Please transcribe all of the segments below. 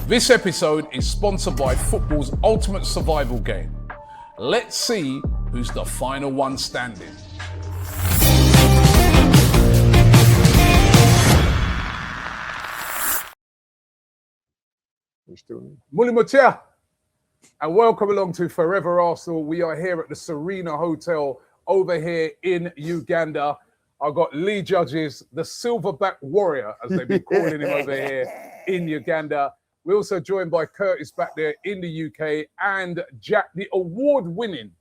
This episode is sponsored by football's ultimate survival game. Let's see who's the final one standing. Mulimutia, and welcome along to Fourever Arsenal. We are here at the Serena Hotel over here in Uganda. I've got Lee Judges, the Silverback Warrior, as they've been calling him over here in Uganda. We're also joined by Curtis back there in the UK and Jack, the award-winning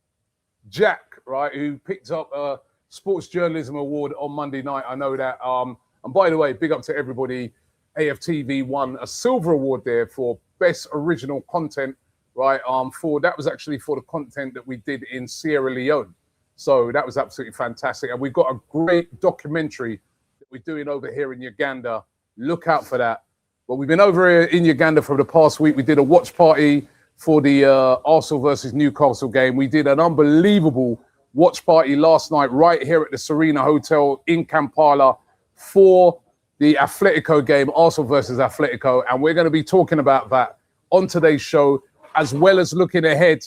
Jack, right, who picked up a Sports Journalism Award on Monday night. I know that. And by the way, big up to everybody. AFTV won a silver award there for best original content, right? That was actually for the content that we did in Sierra Leone. So that was absolutely fantastic. And we've got a great documentary that we're doing over here in Uganda. Look out for that. But we've been over here in Uganda for the past week. We did a watch party for the Arsenal versus Newcastle game. We did an unbelievable watch party last night right here at the Serena Hotel in Kampala for the Atletico game, Arsenal versus Atletico. And we're going to be talking about that on today's show, as well as looking ahead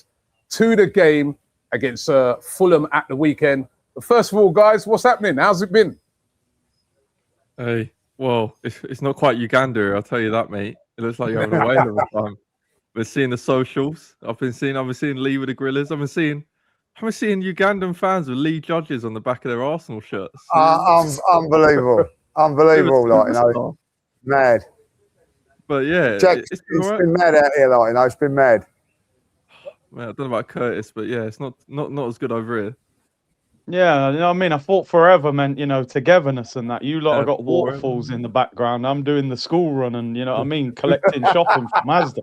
to the game against Fulham at the weekend. But first of all, guys, what's happening? How's it been? Hey. Well, it's not quite Uganda, I'll tell you that, mate. It looks like you're having a whale of a time. We're seeing the socials. I've been seeing Lee with the grillers. I've been seeing Ugandan fans with Lee Judges on the back of their Arsenal shirts. Unbelievable. Unbelievable, like, you know. Mad. But yeah, Jack, it's been mad out here, like, you know, it's been mad. Man, I don't know about Curtis, but yeah, it's not as good over here. Yeah, you know what I mean? I thought Fourever meant, you know, togetherness and that. You lot have got waterfalls in the background. I'm doing the school run and, you know what I mean, collecting shopping from Mazda.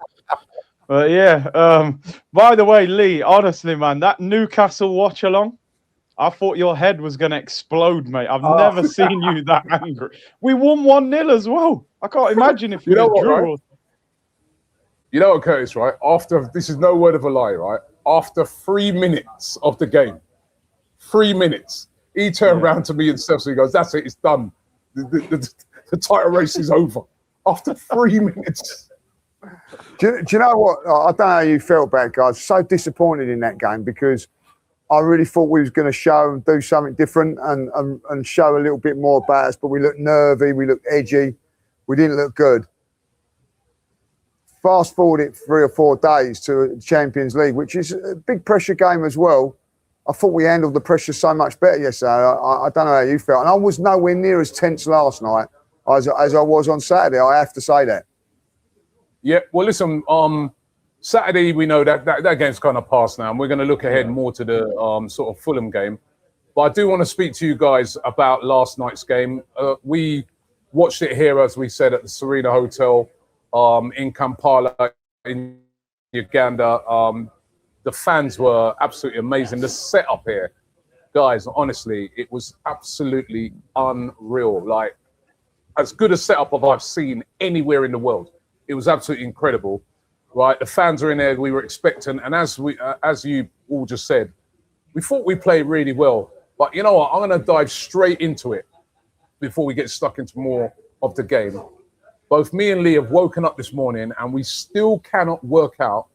But yeah, by the way, Lee, honestly, man, that Newcastle watch along, I thought your head was going to explode, mate. I've never seen you that angry. We won 1-0 as well. I can't imagine if we drew. Right? You know what, Curtis, right? This is no word of a lie, right? After 3 minutes of the game, 3 minutes, he turned around to me and Steph, so he goes, that's it, it's done. The title race is over. After 3 minutes. Do you know what? I don't know how you felt about it, guys. So disappointed in that game because I really thought we was going to show and do something different and show a little bit more about us, but we looked nervy, we looked edgy, we didn't look good. Fast forward it 3 or 4 days to Champions League, which is a big pressure game as well. I thought we handled the pressure so much better yesterday. I don't know how you felt. And I was nowhere near as tense last night as I was on Saturday. I have to say that. Yeah, well, listen, Saturday, we know that game's kind of past now, and we're going to look ahead more to the sort of Fulham game. But I do want to speak to you guys about last night's game. We watched it here, as we said, at the Serena Hotel in Kampala in Uganda. The fans were absolutely amazing. The setup here, guys, honestly, it was absolutely unreal. Like, as good a setup as I've seen anywhere in the world. It was absolutely incredible, right? The fans are in there. We were expecting, and as you all just said, we thought we played really well. But you know what? I'm going to dive straight into it before we get stuck into more of the game. Both me and Lee have woken up this morning, and we still cannot work out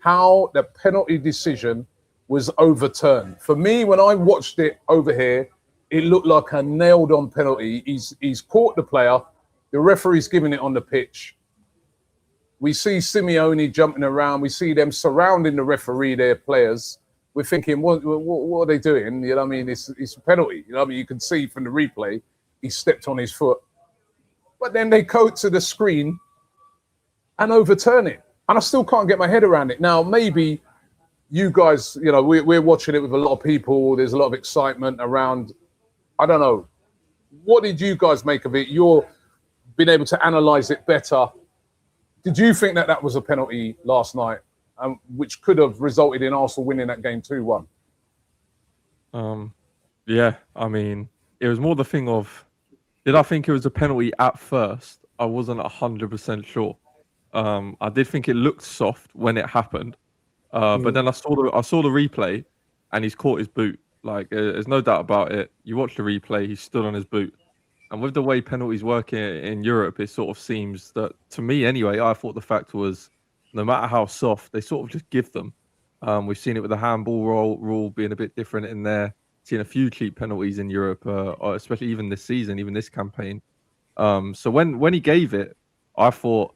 how the penalty decision was overturned. For me, when I watched it over here, it looked like a nailed-on penalty. He's caught the player. The referee's giving it on the pitch. We see Simeone jumping around. We see them surrounding the referee, their players. We're thinking, what are they doing? You know what I mean? It's a penalty. You know what I mean? You can see from the replay, he stepped on his foot. But then they go to the screen and overturn it. And I still can't get my head around it. Now, maybe you guys, you know, we're watching it with a lot of people. There's a lot of excitement around. I don't know. What did you guys make of it? You're been able to analyze it better. Did you think that was a penalty last night, which could have resulted in Arsenal winning that game 2-1? Yeah, I mean, it was more the thing of, did I think it was a penalty at first? I wasn't 100% sure. I did think it looked soft when it happened, but then I saw the replay, and he's caught his boot. Like, there's no doubt about it. You watch the replay, he stood on his boot. And with the way penalties work in Europe, it sort of seems that, to me anyway, I thought the fact was no matter how soft, they sort of just give them. We've seen it with the handball rule being a bit different in there. Seen a few cheap penalties in Europe, especially even this season, even this campaign. So when he gave it, I thought,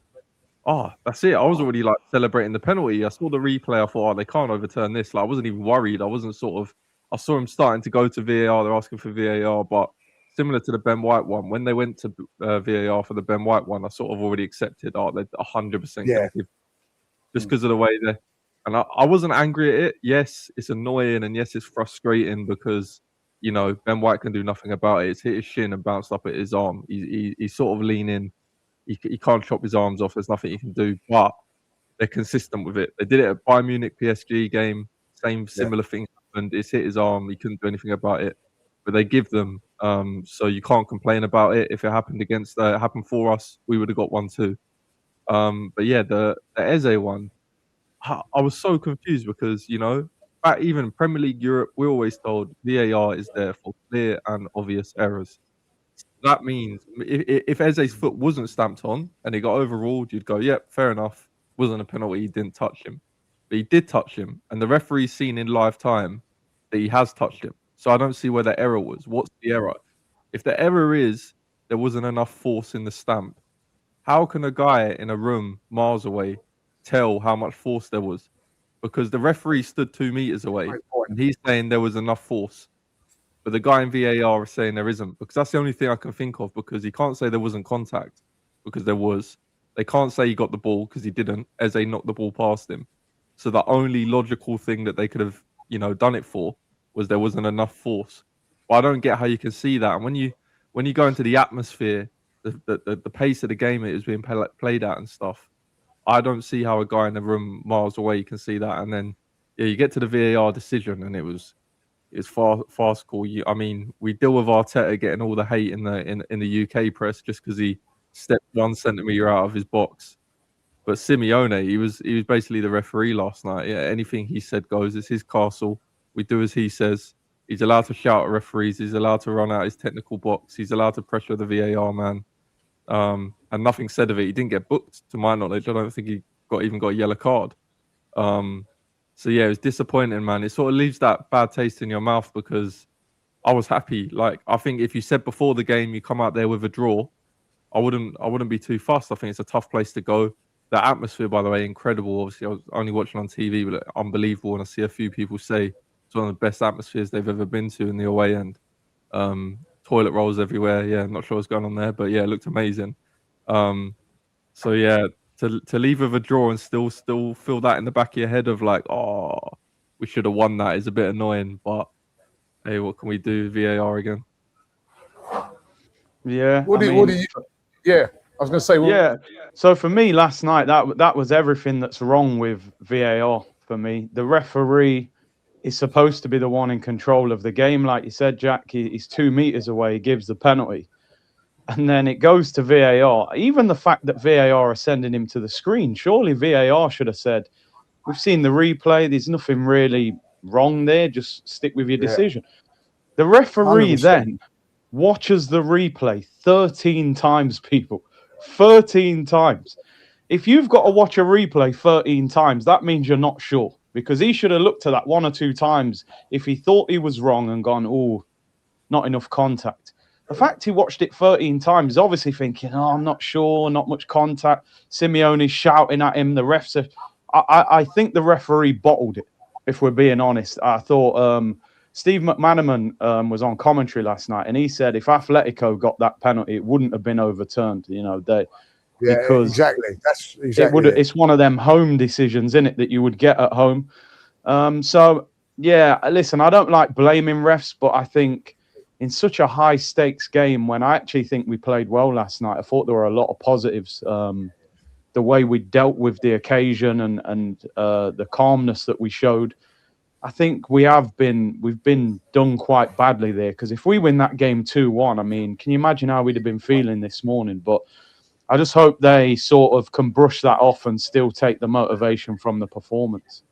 oh, that's it. I was already like celebrating the penalty. I saw the replay. I thought, oh, they can't overturn this. Like, I wasn't even worried. I wasn't I saw him starting to go to VAR. They're asking for VAR, but similar to the Ben White one, when they went to VAR for the Ben White one, I sort of already accepted, oh, they're 100% going to give, just because of the way they. And I wasn't angry at it. Yes, it's annoying, and yes, it's frustrating because, you know, Ben White can do nothing about it. It's hit his shin and bounced up at his arm. He's sort of leaning. He can't chop his arms off. There's nothing he can do, but they're consistent with it. They did it at Bayern Munich PSG game. Similar thing happened. It's hit his arm. He couldn't do anything about it, but they give them. So you can't complain about it. If it happened happened for us, we would have got one too. But yeah, the Eze one, I was so confused because, you know, even Premier League Europe, we're always told VAR is there for clear and obvious errors. That means if Eze's foot wasn't stamped on and he got overruled, you'd go, yep, fair enough. Wasn't a penalty. He didn't touch him. But he did touch him. And the referee's seen in live time that he has touched him. So I don't see where the error was. What's the error? If the error is there wasn't enough force in the stamp, how can a guy in a room miles away tell how much force there was? Because the referee stood 2 meters away and he's saying there was enough force. But the guy in VAR is saying there isn't, because that's the only thing I can think of, because he can't say there wasn't contact because there was. They can't say he got the ball because he didn't, as they knocked the ball past him. So the only logical thing that they could have, you know, done it for was there wasn't enough force. But I don't get how you can see that. And when you go into the atmosphere, the pace of the game it is being played at and stuff, I don't see how a guy in the room miles away can see that. And then you get to the VAR decision and it's farcical. I mean, we deal with Arteta getting all the hate in the UK press just because he stepped 1 centimeter out of his box. But Simeone, he was basically the referee last night. Yeah, anything he said goes. It's his castle. We do as he says. He's allowed to shout at referees. He's allowed to run out his technical box. He's allowed to pressure the VAR man. And nothing said of it. He didn't get booked, to my knowledge. I don't think he even got a yellow card. So yeah, it was disappointing, man. It sort of leaves that bad taste in your mouth because I was happy. Like, I think if you said before the game you come out there with a draw, I wouldn't be too fussed. I think it's a tough place to go. The atmosphere, by the way, incredible. Obviously, I was only watching on TV, but unbelievable. And I see a few people say it's one of the best atmospheres they've ever been to in the away end. Toilet rolls everywhere. Yeah, I'm not sure what's going on there, but yeah, it looked amazing. So yeah, to leave with a draw and still feel that in the back of your head of like, oh, we should have won that is a bit annoying. But hey, what can we do? VAR again. Yeah. What do you? Yeah, I was going to say. Well, yeah. So for me last night, that was everything that's wrong with VAR for me. The referee is supposed to be the one in control of the game, like you said, Jack. He's 2 meters away. He gives the penalty. And then it goes to VAR. Even the fact that VAR are sending him to the screen, surely VAR should have said, we've seen the replay. There's nothing really wrong there. Just stick with your decision. The referee 100%. Then watches the replay 13 times, people. 13 times. If you've got to watch a replay 13 times, that means you're not sure. Because he should have looked at that 1 or 2 times if he thought he was wrong and gone, oh, not enough contact. The fact he watched it 13 times is obviously thinking, oh, I'm not sure, not much contact. Simeone's shouting at him. The refs are... I think the referee bottled it, if we're being honest. I thought Steve McManaman was on commentary last night, and he said if Atletico got that penalty, it wouldn't have been overturned. You know, because exactly. That's exactly it's one of them home decisions, isn't it, that you would get at home. So, yeah, listen, I don't like blaming refs, but I think in such a high-stakes game, when I actually think we played well last night, I thought there were a lot of positives. The way we dealt with the occasion and the calmness that we showed, I think we've been done quite badly there. Because if we win that game 2-1, I mean, can you imagine how we'd have been feeling this morning? But I just hope they sort of can brush that off and still take the motivation from the performance.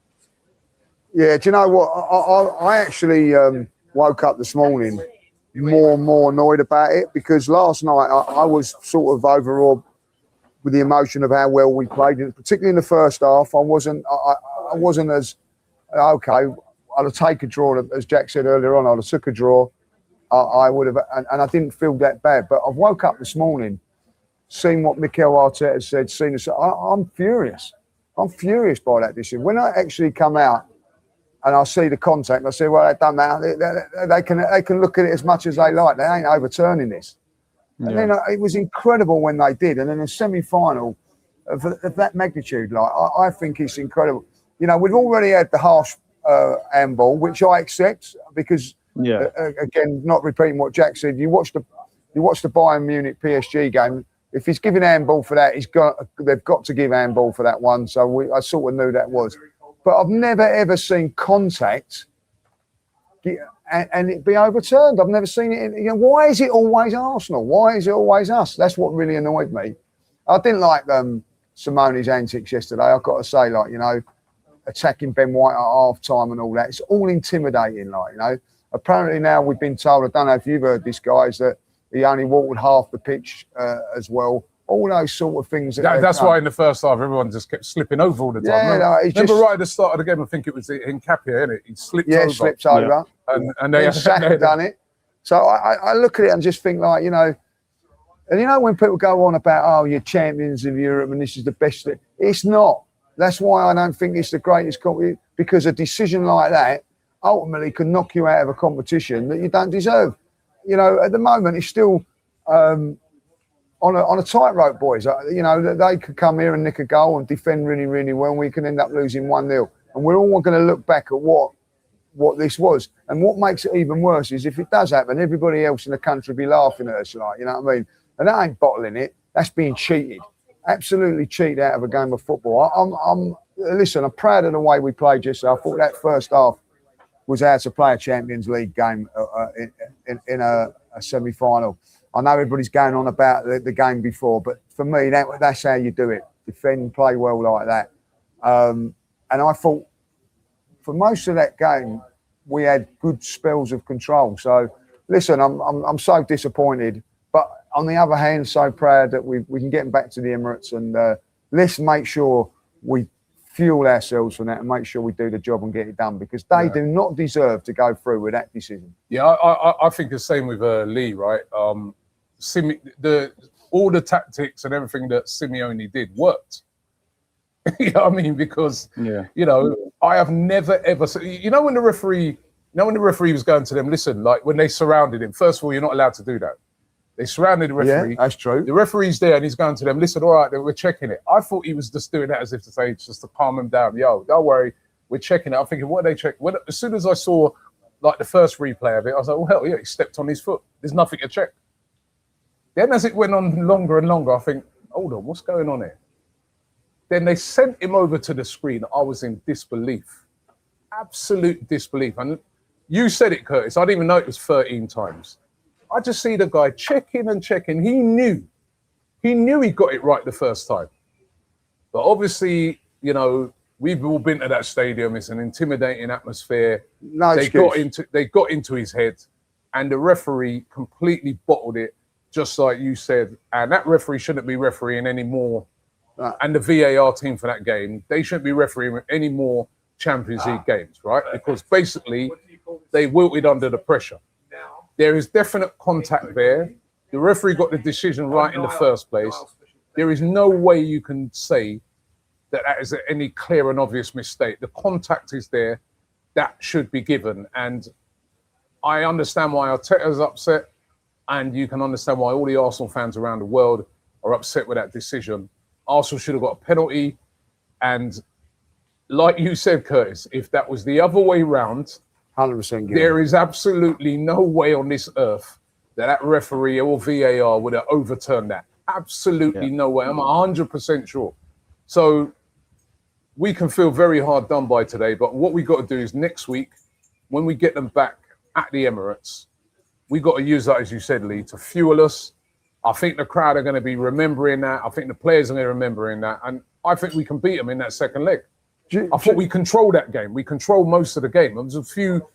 Yeah, do you know what? I actually woke up this morning more and more annoyed about it, because last night I was sort of overawed with the emotion of how well we played, particularly in the first half. I wasn't as okay. I'd have taken a draw, as Jack said earlier on. I'd have took a draw. I would have, and I didn't feel that bad. But I've woke up this morning, seen what Mikel Arteta said, seen us. I'm furious. I'm furious by that decision. When I actually come out and I see the contact, I say, well, that don't matter. They can look at it as much as they like. They ain't overturning this. And then it was incredible when they did. And in a semi-final of that magnitude, like I think it's incredible. You know, we've already had the harsh handball, which I accept because, again, not repeating what Jack said. You watch the Bayern Munich PSG game. If he's giving handball for that, they've got to give handball for that one. So I sort of knew that was. But I've never ever seen contact and it be overturned. I've never seen it. You know, why is it always Arsenal? Why is it always us? That's what really annoyed me. I didn't like Simone's antics yesterday. I've got to say, like, you know, attacking Ben White at half time and all that. It's all intimidating, like, you know. Apparently now we've been told, I don't know if you've heard this, guys, that he only walked half the pitch as well. All those sort of things. That's why in the first half, everyone just kept slipping over all the time. Yeah, remember right at the start of the game, I think it was in Capia, innit? He slipped over. Slipped over. Yeah. And they had done it. So I look at it and just think, like, you know, and you know when people go on about, oh, you're champions of Europe and this is the best, it's not. That's why I don't think it's the greatest competition, because a decision like that ultimately can knock you out of a competition that you don't deserve. You know, at the moment, it's still on a tightrope, boys. You know, they could come here and nick a goal and defend really, really well, and we can end up losing 1-0. And we're all going to look back at what this was. And what makes it even worse is if it does happen, everybody else in the country will be laughing at us, like, you know what I mean? And that ain't bottling it. That's being cheated. Absolutely cheated out of a game of football. Listen, I'm proud of the way we played yesterday. I thought that first half was how to play a Champions League game in a semi-final. I know everybody's going on about the game before, but for me, that's how you do it. Defend, play well like that. And I thought for most of that game, we had good spells of control. So, listen, I'm so disappointed. But on the other hand, so proud that we can get back to the Emirates, and let's make sure we fuel ourselves from that and make sure we do the job and get it done, because they do not deserve to go through with that decision. Yeah, I think the same with Lee, right? All the tactics and everything that Simeone did worked. You know what I mean? Because, you know, I have never, ever... You know when the referee was going to them, listen, like when they surrounded him, first of all, you're not allowed to do that. They surrounded the referee. Yeah, that's true. The referee's there and he's going to them, listen, all right, we're checking it. I thought he was just doing that as if to say, just to calm him down. Yo, don't worry, we're checking it. I'm thinking, what are they checking? As soon as I saw like the first replay of it, I was like, well, hell yeah, he stepped on his foot. There's nothing to check. Then as it went on longer and longer, I think, hold on, what's going on here? Then they sent him over to the screen. I was in disbelief, absolute disbelief. And you said it, Curtis. I didn't even know it was 13 times. I just see the guy checking and checking. He knew he got it right the first time. But obviously, you know, we've all been to that stadium. It's an intimidating atmosphere. They got into his head, and the referee completely bottled it, just like you said. And that referee shouldn't be refereeing anymore. And the VAR team for that game, they shouldn't be refereeing any more Champions League games, right? Because basically, they wilted under the pressure. There is definite contact there. The referee got the decision right in the first place. There is no way you can say that is any clear and obvious mistake. The contact is there. That should be given. And I understand why Arteta's upset, and you can understand why all the Arsenal fans around the world are upset with that decision. Arsenal should have got a penalty. And like you said, Curtis, if that was the other way round, 100%. There is absolutely no way on this earth that referee or VAR would have overturned that. Absolutely no way. I'm 100% sure. So we can feel very hard done by today, but what we got to do is next week, when we get them back at the Emirates, we got to use that, as you said, Lee, to fuel us. I think the crowd are going to be remembering that. I think the players are going to be remembering that. And I think we can beat them in that second leg. I thought we controlled that game. We controlled most of the game. There was a few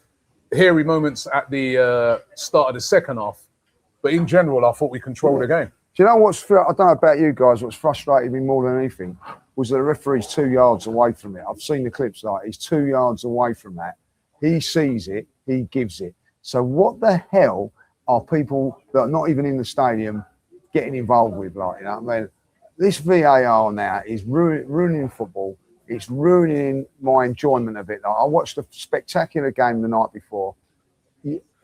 hairy moments at the start of the second half. But in general, I thought we controlled the game. Do you know what's? I don't know about you guys. What's frustrated me more than anything was that the referee's 2 yards away from it. I've seen the clips. Like he's 2 yards away from that. He sees it. He gives it. So what the hell are people that are not even in the stadium getting involved with? Like, you know what I mean? This VAR now is ruining football. It's ruining my enjoyment of it. Like, I watched a spectacular game the night before.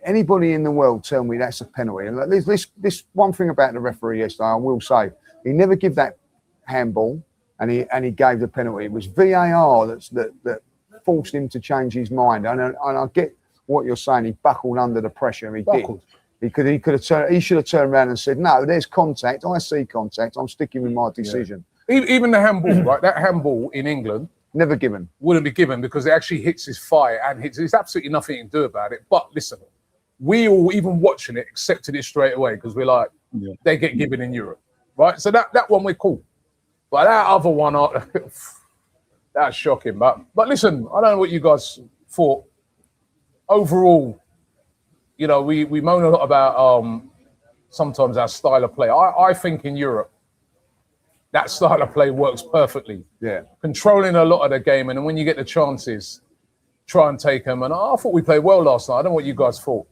Anybody in the world tell me that's a penalty? And like, this one thing about the referee yesterday, I will say, he never gave that handball, and he gave the penalty. It was VAR that forced him to change his mind. And I get what you're saying. He buckled under the pressure. He Buckled. did. He should have turned around and said, "No, there's contact. I see contact. I'm sticking with my decision." Yeah. Even the handball, right? That handball in England never given. Wouldn't be given because it actually hits his thigh and hits. There's absolutely nothing to do about it. But listen, we all, even watching it, accepted it straight away because we're like, they get given in Europe, right? So that one we're cool. But that other one, that's shocking. But listen, I don't know what you guys thought. Overall, you know, we moan a lot about sometimes our style of play. I think in Europe, that style of play works perfectly. Yeah. Controlling a lot of the game, and then when you get the chances, try and take them. And I thought we played well last night. I don't know what you guys thought.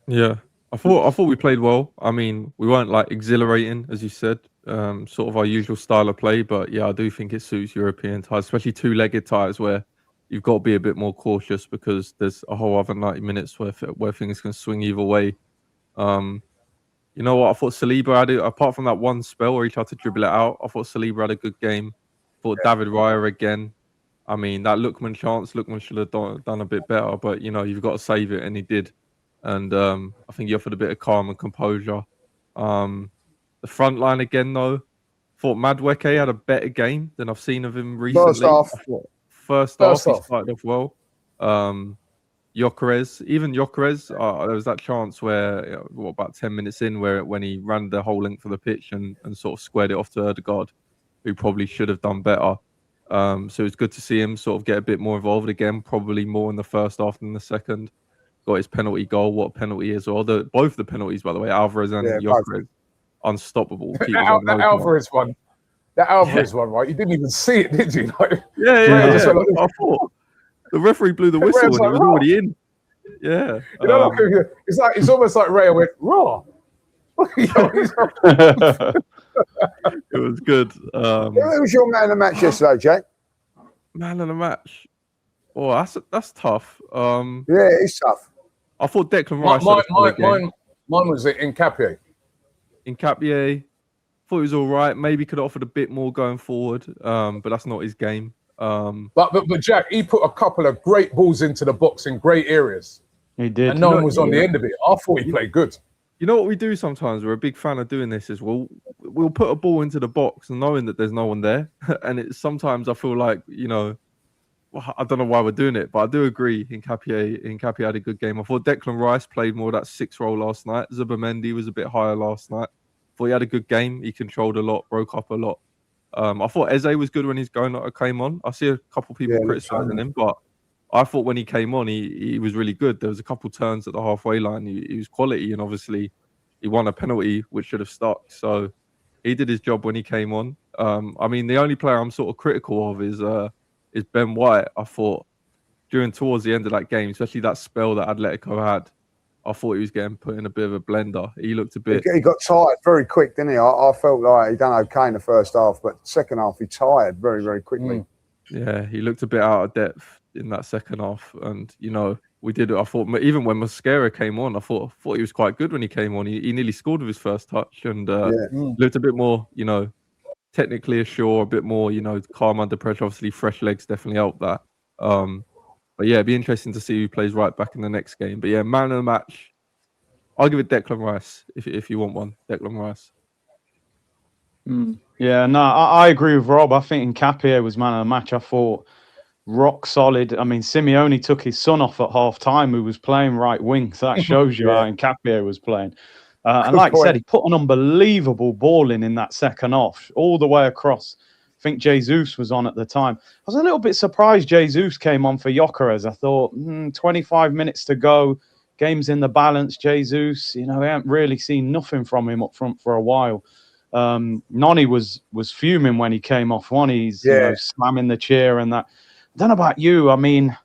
Yeah, I thought we played well. I mean, we weren't like exhilarating, as you said, sort of our usual style of play. But yeah, I do think it suits European ties, especially two-legged ties where you've got to be a bit more cautious because there's a whole other 90 minutes where things can swing either way. You know what? I thought Saliba had it, apart from that one spell where he tried to dribble it out, I thought Saliba had a good game. I thought David Raya again. I mean, that Lookman chance, Lookman should have done a bit better, but, you know, you've got to save it, and he did. And I think he offered a bit of calm and composure. The front line again, though, I thought Madueke had a better game than I've seen of him recently. First half, he started off well. Gyökeres, there was that chance where, about 10 minutes in, when he ran the whole length of the pitch and sort of squared it off to Ødegaard, who probably should have done better. So it's good to see him sort of get a bit more involved again, probably more in the first half than the second. Got his penalty goal, what a penalty is, or both the penalties, by the way, Alvarez and Gyökeres, unstoppable. That Alvarez one, right? You didn't even see it, did you? Like, I thought the referee blew the whistle and he was already in. Yeah. You know, it's almost like Ray went, raw. It was good. Who was your man of the match yesterday, Jack? Man of the match? Oh, that's tough. Yeah, it's tough. I thought Declan Rice. Mine was Nketiah. Nketiah. Thought he was all right. Maybe could have offered a bit more going forward, but that's not his game. But Jack, he put a couple of great balls into the box in great areas. He did. And no one was on the end of it. I thought he played good. You know what we do sometimes? We're a big fan of doing this is we'll put a ball into the box knowing that there's no one there. And sometimes I feel like, you know, I don't know why we're doing it, but I do agree. Nketiah had a good game. I thought Declan Rice played more of that 6 role last night. Zubimendi was a bit higher last night. Thought he had a good game. He controlled a lot, broke up a lot. I thought Eze was good when came on. I see a couple people criticising him, but I thought when he came on, he was really good. There was a couple turns at the halfway line. He was quality, and obviously he won a penalty, which should have stuck. So he did his job when he came on. I mean, the only player I'm sort of critical of is Ben White. I thought towards the end of that game, especially that spell that Atletico had, I thought he was getting put in a bit of a blender. He looked a bit... He got tired very quick, didn't he? I felt like he done okay in the first half, but second half he tired very, very quickly. Yeah, he looked a bit out of depth in that second half. And, you know, I thought, even when Mosquera came on, I thought he was quite good when he came on. He nearly scored with his first touch and looked a bit more, you know, technically assured, a bit more, you know, calm under pressure. Obviously, fresh legs definitely helped that. But yeah, it'd be interesting to see who plays right back in the next game. But yeah, man of the match, I'll give it Declan Rice if you want one. Declan Rice. Yeah, no, I agree with Rob. I think Nketiah was man of the match. I thought rock solid. I mean, Simeone took his son off at half time, who was playing right wing. So that shows you how Nketiah was playing. And like I said, he put an unbelievable ball in that second half, all the way across think Jesus was on at the time. I was a little bit surprised Jesus came on for Gyökeres. I thought, 25 minutes to go, game's in the balance. Jesus, we haven't really seen nothing from him up front for a while. Noni was fuming when he came off. He's slamming the chair and that. I don't know about you. I mean,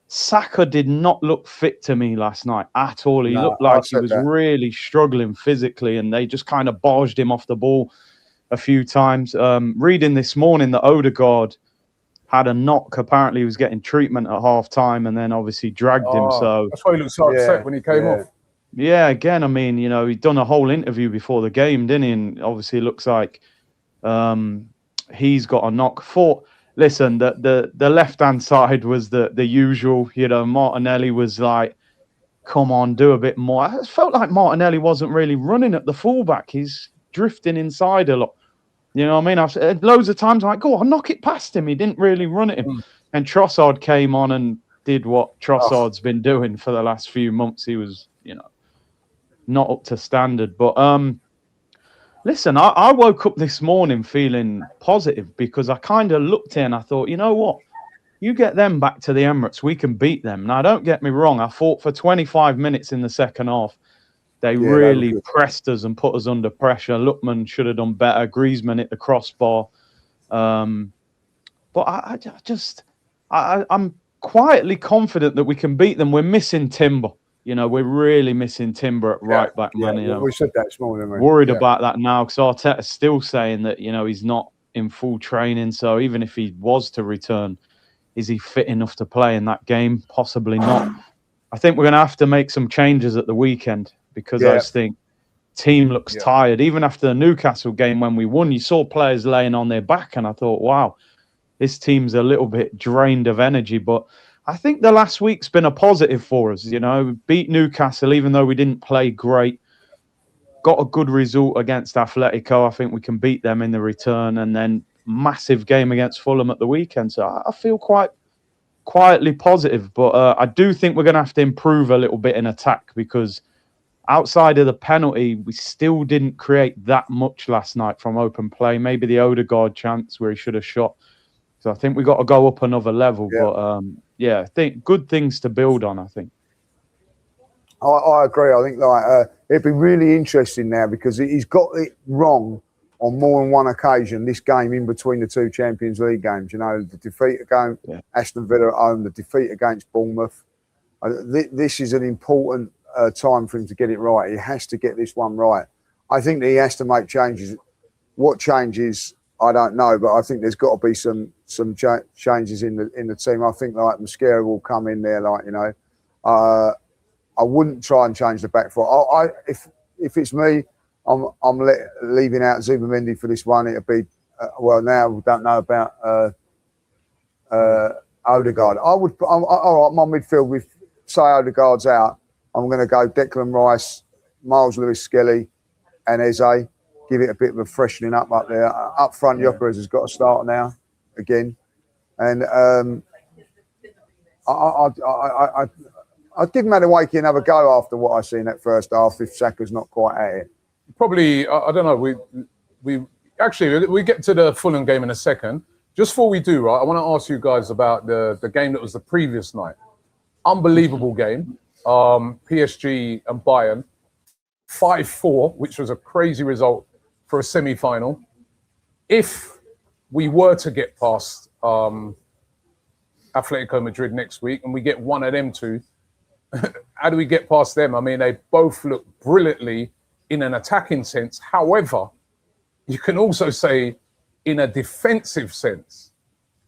Saka did not look fit to me last night at all. He looked like he was really struggling physically, and they just kind of barged him off the ball a few times. Reading this morning that Odegaard had a knock. Apparently, he was getting treatment at half time and then obviously dragged him. So that's why he looked so upset when he came off. Yeah, again, I mean, he'd done a whole interview before the game, didn't he? And obviously, it looks like he's got a knock. Listen, the left-hand side was the usual. Martinelli was like, come on, do a bit more. I felt like Martinelli wasn't really running at the fullback. He's drifting inside a lot. You know what I mean? I've said loads of times, like, go on, knock it past him. He didn't really run at him. And Trossard came on and did what Trossard's been doing for the last few months. He was, not up to standard. But listen, I woke up this morning feeling positive because I kind of looked in. I thought, you know what? You get them back to the Emirates, we can beat them. Now, don't get me wrong. I thought for 25 minutes in the second half, they really pressed us and put us under pressure. Lookman should have done better. Griezmann hit the crossbar. But I'm quietly confident that we can beat them. We're missing Timber. We're really missing Timber at right back, man. We said that this morning. Worried about that now because Arteta's still saying that, he's not in full training. So even if he was to return, is he fit enough to play in that game? Possibly not. I think we're going to have to make some changes at the weekend because I just think team looks tired. Even after the Newcastle game when we won, you saw players laying on their back and I thought, wow, this team's a little bit drained of energy. But I think the last week's been a positive for us. Beat Newcastle, even though we didn't play great. Got a good result against Atletico. I think we can beat them in the return. And then massive game against Fulham at the weekend. So I feel quite quietly positive. But I do think we're going to have to improve a little bit in attack because outside of the penalty, we still didn't create that much last night from open play. Maybe the Odegaard chance where he should have shot. So I think we got to go up another level. But I think good things to build on, I think. I agree. I think it'd be really interesting now because he's got it wrong on more than one occasion, this game in between the two Champions League games. The defeat against Aston Villa at home, the defeat against Bournemouth. This is an important time for him to get it right. He has to get this one right. I think that he has to make changes. What changes, I don't know, but I think there's got to be some changes in the team. I think Mosquera will come in there, I wouldn't try and change the back four. If it's me, I'm leaving out Zubimendi for this one. It'll be now we don't know about Odegaard. All right, my midfield with say Odegaard's out. I'm going to go Declan Rice, Miles Lewis-Skelly, and Eze. Give it a bit of a freshening up there. Up front, Gyökeres has got to start now again, and I'd give Madueke another go after what I see in that first half if Saka's not quite at it. Probably, I don't know. We get to the Fulham game in a second. Just before we do, right, I want to ask you guys about the game that was the previous night. Unbelievable game. PSG and Bayern, 5-4, which was a crazy result for a semi-final. If we were to get past Atletico Madrid next week and we get one of them two, how do we get past them? I mean, they both look brilliantly in an attacking sense. However, you can also say in a defensive sense,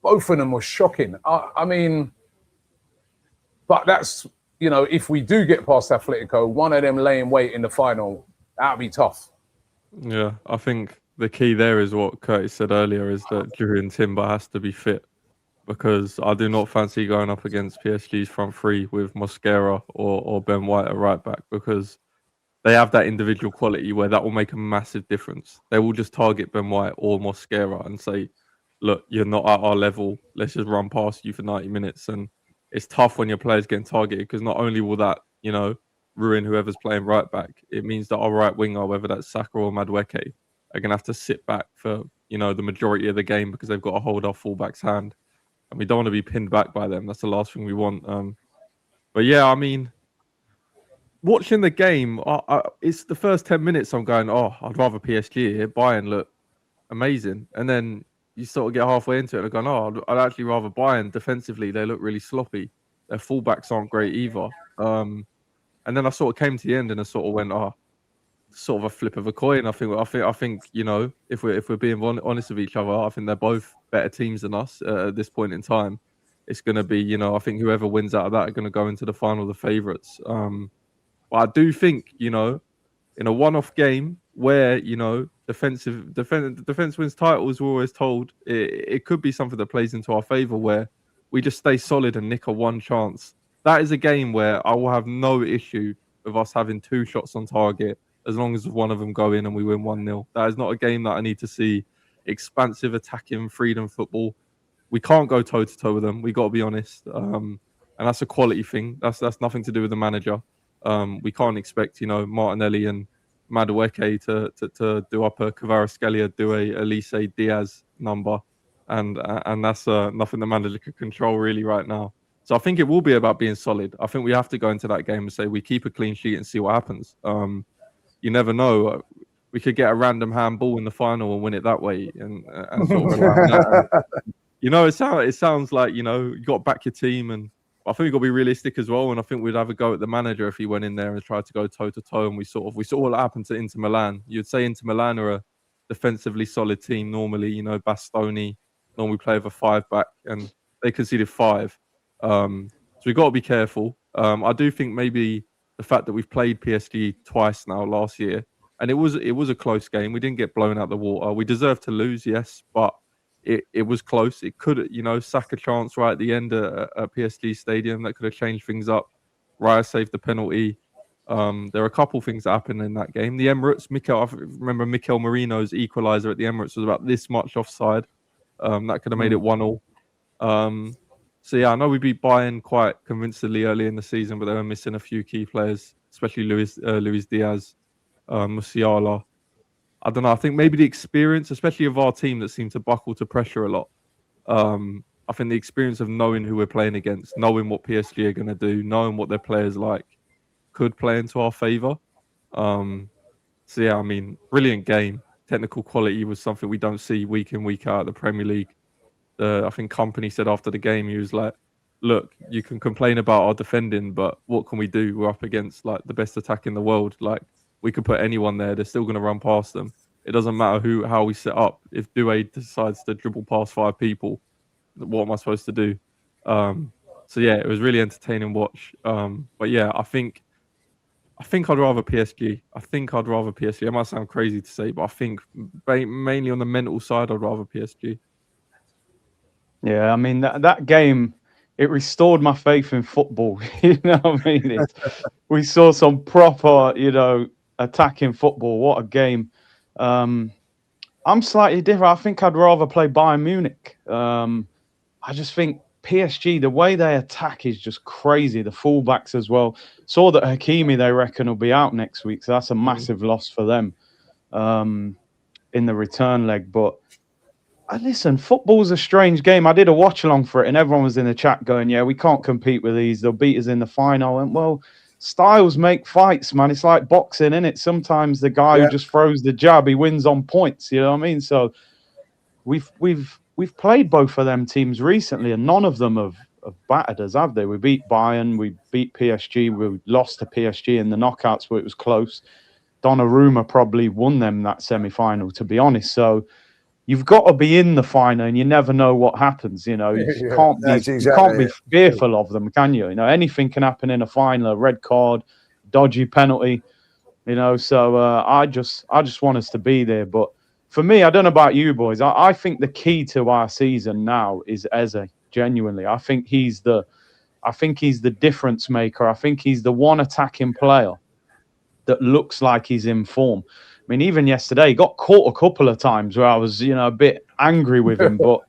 both of them were shocking. I mean, but that's, if we do get past Atletico, one of them laying weight in the final, that'd be tough. Yeah, I think the key there is what Curtis said earlier, is that Julian Timber has to be fit, because I do not fancy going up against PSG's front three with Mosquera or Ben White at right back, because they have that individual quality where that will make a massive difference. They will just target Ben White or Mosquera and say, look, you're not at our level. Let's just run past you for 90 minutes. And it's tough when your players getting targeted, because not only will that, ruin whoever's playing right back, it means that our right winger, whether that's Saka or Madueke, are going to have to sit back for, the majority of the game because they've got to hold our fullback's hand. And we don't want to be pinned back by them. That's the last thing we want. But yeah, I mean, watching the game, it's the first 10 minutes I'm going, I'd rather PSG here. Bayern look amazing. And then you sort of get halfway into it and going, I'd actually rather Bayern defensively. They look really sloppy. Their fullbacks aren't great either. And then I sort of came to the end and I sort of went, sort of a flip of a coin. I think, if we're being honest with each other, I think they're both better teams than us at this point in time. It's going to be, I think whoever wins out of that are going to go into the final, the favourites. But I do think, in a one-off game where, defense wins titles, we're always told it could be something that plays into our favour where we just stay solid and nick a one chance. That is a game where I will have no issue with us having 2 shots on target as long as one of them go in and we win 1-0. That is not a game that I need to see expansive attacking freedom football. We can't go toe-to-toe with them. We got to be honest. And that's a quality thing. That's nothing to do with the manager. We can't expect, Martinelli and Madueke to do up a Kvaratskhelia, do a Elise Diaz number. And that's nothing the manager can control really right now. So I think it will be about being solid. I think we have to go into that game and say we keep a clean sheet and see what happens. You never know. We could get a random handball in the final and win it that way, and sort of rely on that. It sounds like you got to back your team, and I think we've got to be realistic as well. And I think we'd have a go at the manager if he went in there and tried to go toe to toe. And we saw what happened to Inter Milan. You'd say Inter Milan are a defensively solid team normally. Bastoni normally play with a 5-back, and they conceded 5. So we've got to be careful. I do think maybe the fact that we've played PSG twice now last year, and it was a close game. We didn't get blown out the water. We deserved to lose, yes, but it was close. It could, Saka chance right at the end at PSG Stadium that could have changed things up. Raya saved the penalty. There are a couple things that happened in that game. The Emirates, I remember Mikel Merino's equaliser at the Emirates was about this much offside. That could have made it 1-1. So yeah, I know we beat Bayern quite convincingly early in the season, but they were missing a few key players, especially Luis Diaz, Musiala. I don't know. I think maybe the experience, especially of our team that seemed to buckle to pressure a lot. I think the experience of knowing who we're playing against, knowing what PSG are going to do, knowing what their players like, could play into our favour. So yeah, I mean, brilliant game. Technical quality was something we don't see week in, week out at the Premier League. I think Company said after the game, he was like, look, you can complain about our defending, but what can we do? We're up against like the best attack in the world. Like we could put anyone there. They're still going to run past them. It doesn't matter how we set up. If Doué decides to dribble past 5 people, what am I supposed to do? So yeah, it was really entertaining watch. But yeah, I think I'd rather PSG. It might sound crazy to say, but I think mainly on the mental side, I'd rather PSG. Yeah, I mean that game, it restored my faith in football. You know what I mean? We saw some proper, attacking football. What a game! I'm slightly different. I think I'd rather play Bayern Munich. I just think PSG, the way they attack is just crazy. The fullbacks as well. Saw that Hakimi, they reckon, will be out next week, so that's a massive loss for them in the return leg. But listen, football's a strange game. I did a watch along for it, and everyone was in the chat going, "Yeah, we can't compete with these. They'll beat us in the final." And well, styles make fights, man. It's like boxing, isn't it? Sometimes the guy who just throws the jab, he wins on points. You know what I mean? So we've played both of them teams recently, and none of them have battered us, have they? We beat Bayern, we beat PSG, we lost to PSG in the knockouts where it was close. Donnarumma probably won them that semi-final, to be honest. So you've got to be in the final, and you never know what happens. You can't be fearful of them, can you? Anything can happen in a final. A red card, dodgy penalty. So I just want us to be there. But for me, I don't know about you boys. I think the key to our season now is Eze. Genuinely, I think he's the difference maker. I think he's the one attacking player that looks like he's in form. I mean, even yesterday, he got caught a couple of times where I was, a bit angry with him. But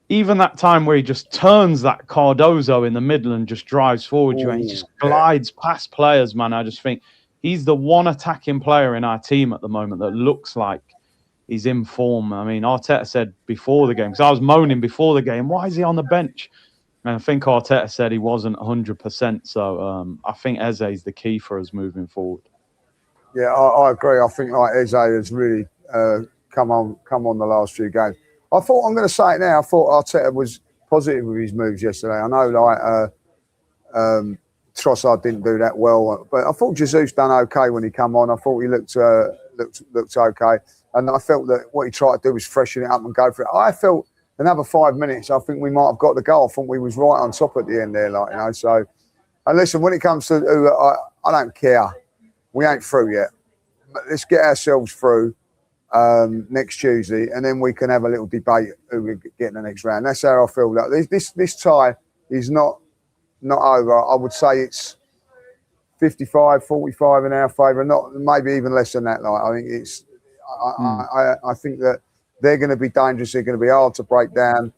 even that time where he just turns that Cardozo in the middle and just drives forward, and he just glides past players, man. I just think he's the one attacking player in our team at the moment that looks like he's in form. I mean, Arteta said before the game, because I was moaning before the game, why is he on the bench? And I think Arteta said he wasn't 100%. So I think Eze is the key for us moving forward. Yeah, I agree. I think like Eze has really come on the last few games. I'm going to say it now. I thought Arteta was positive with his moves yesterday. I know like Trossard didn't do that well, but I thought Jesus done okay when he come on. I thought he looked okay, and I felt that what he tried to do was freshen it up and go for it. I felt another 5 minutes, I think we might have got the goal. I think we was right on top at the end there, like, you know. So, and listen, when it comes to I don't care. We ain't through yet. But let's get ourselves through next Tuesday, and then we can have a little debate who we get in the next round. That's how I feel. Like this tie is not over. I would say it's 55-45 in our favour, not maybe even less than that. Like, I think it's. I think that they're going to be dangerous. They're going to be hard to break down,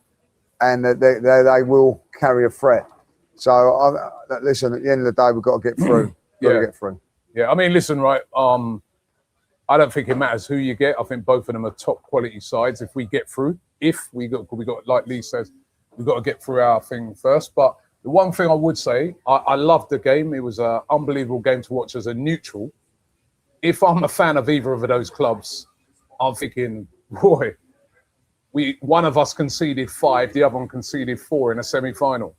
and they will carry a threat. So listen, at the end of the day, we've got to get through. Get through. Yeah, I mean, listen, right. I don't think it matters who you get. I think both of them are top quality sides. If we get through, we got like Lee says, we've got to get through our thing first. But the one thing I would say, I loved the game. It was an unbelievable game to watch as a neutral. If I'm a fan of either of those clubs, I'm thinking, boy, one of us conceded 5, the other one conceded 4 in a semi-final.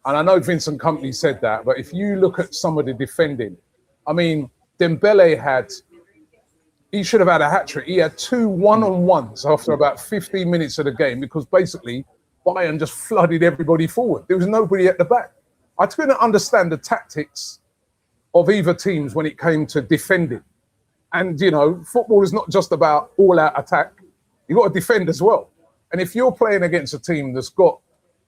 And I know Vincent Kompany said that, but if you look at some of the defending, I mean, Dembele he should have had a hat-trick. He had 2 one-on-ones after about 15 minutes of the game because basically Bayern just flooded everybody forward. There was nobody at the back. I couldn't understand the tactics of either teams when it came to defending. And, you know, football is not just about all-out attack. You've got to defend as well. And if you're playing against a team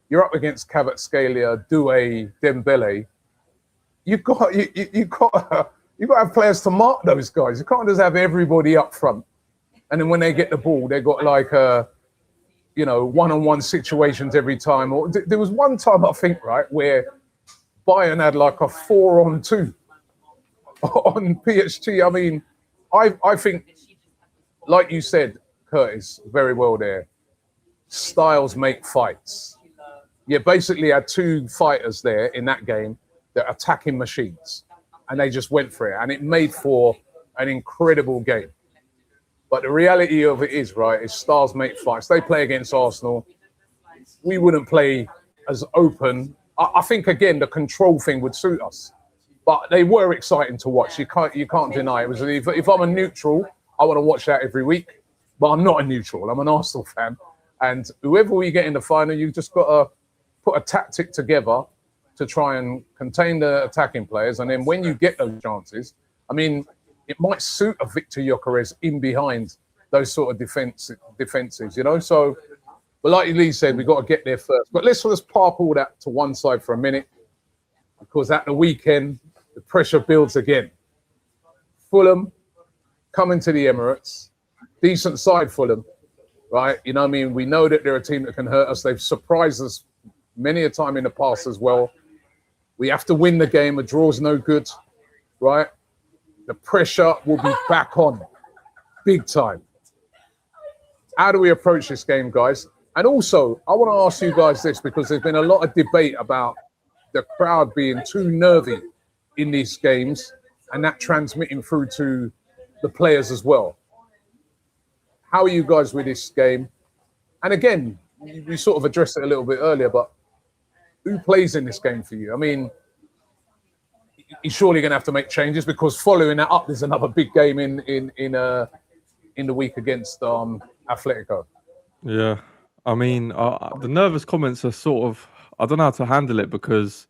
you're up against Kvaratskhelia, Doué, Dembele, you've got to have players to mark those guys. You can't just have everybody up front. And then when they get the ball, they've got like, one-on-one situations every time. Or there was one time, I think, right, where Bayern had like a 4-on-2 on PSG. I mean, I think, like you said, Curtis, very well there, styles make fights. You basically had 2 fighters there in that game that are attacking machines, and they just went for it, and it made for an incredible game. But the reality of it is, right, is stars make fights. They play against Arsenal. We wouldn't play as open. I think, again, the control thing would suit us. But they were exciting to watch. You can't deny it. If I'm a neutral, I want to watch that every week. But I'm not a neutral. I'm an Arsenal fan. And whoever we get in the final, you just got to put a tactic together to try and contain the attacking players. And then when you get those chances, I mean, it might suit a Victor Gyökeres in behind those sort of defenses, you know? So, but like Lee said, we've got to get there first. But let's just park all that to one side for a minute, because at the weekend, the pressure builds again. Fulham coming to the Emirates, decent side Fulham, right? You know what I mean? We know that they're a team that can hurt us. They've surprised us many a time in the past as well. We have to win the game. A draw's no good, right? The pressure will be back on big time. How do we approach this game, guys? And also, I want to ask you guys this, because there's been a lot of debate about the crowd being too nervy in these games and that transmitting through to the players as well. How are you guys with this game? And again, we sort of addressed it a little bit earlier, but who plays in this game for you? I mean, you're surely going to have to make changes, because following that up, there's another big game in the week against Atletico. Yeah, I mean, the nervous comments are sort of, I don't know how to handle it, because